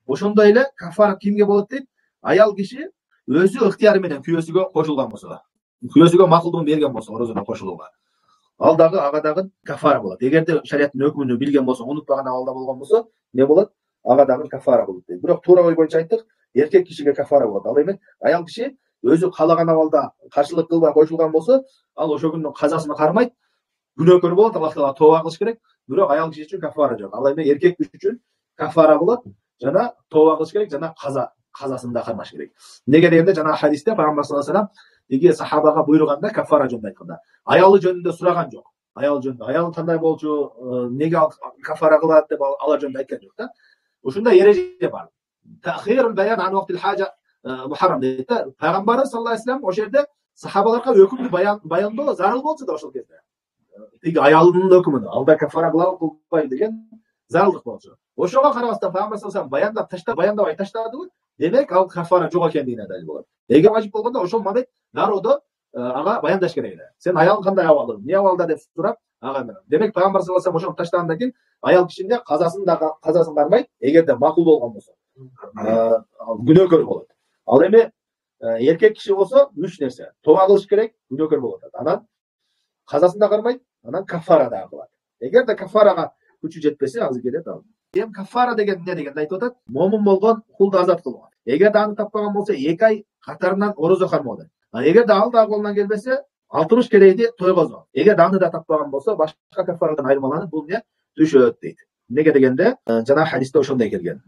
Ошондой эле кафара кимге болот дейт? Аял киши өзү ыктыяры менен күйөөсүгө кошулган болсо, күйөөсүгө макулдугун берген болсо орозуна кошулууга, ал дагы ага дагы кафара болот. Эгерде шариаттын өкмүнү билген болсо, унутпаган абалда болгон болсо, не болот? Ага дагы кафара болот дейт. Бирок туура ой боюнча айттык, эркек кишиге кафара болот. Ал эми аял киши өзү каалаган абалда каршылык кылбай кошулган болсо, ал ошол күндүн казасына кармайт, күнөөкөр болот, Аллах Таала тооба кылыш керек. Бирок аял киши үчүн кафара жок. Ал эми эркек үчүн кафара болот, жана тооба кылыш керек, жана казасын да кармаш керек. Неге дегенде жана хадисте Пайгамбар саллаллаху алейхи вассалам иге сахабага буйруганда кафара жөнүндө айтканда, аялы жөнүндө сураган жок. Аял жөнүндө, аял кандай болчу, неге ал кафара кылат деп алар жөнүндө айткан жок да. Ушундай эреже бар. Тахирул баян ан вактил хажа мухаррам дейт да. Пайгамбарыбыз саллаллаху алейхи вассалам ошол жерде сахабаларга өкүмдү баяндоо зарыл болчу да ошол кезде. Тиги аялынын өкүмүнө алда кафара кылабы кылбайбы деген зарылдык болчу. Ошого карабастан Пайгамбар саллаллаху алейхи вассалам баяндабай таштадыбы? Демек ал кафара жок экендигине далил болот. Эгер важип болгондо ошол момент дароодо ага баяндаш керек эле. Сен аялың кандай абалда, эмне абалда деп сурап, ага демек Пайгамбар саллаллаху алейхи вассалам ошону таштагандан кийин аял кишине казасын кармайт, эгерде макул болгон болсо. Күнөөкөр болот. Ал эми эркек киши болсо 3 нерсе. Тооба кылыш керек, күнөөкөр болот. Анан казасын да кармайт, анан кафара да кылат. Эгерде кафарага күчү жетпесе, азыр келет ал. Эми кафара деген эмне дегенди айтып атат? Момун болгон кулду азат кылуу. Эгерде аны таппаган болсо 2 ай катарынан орозо кармоо. Эгерде ал да колунан келбесе, 60 керейди тойгозо. Эгерде аны да таппаган болсо, башка кафарадан айырмаланып бул эмне түшөт дейт. Неге дегенде, жана хадисте ошондой келген.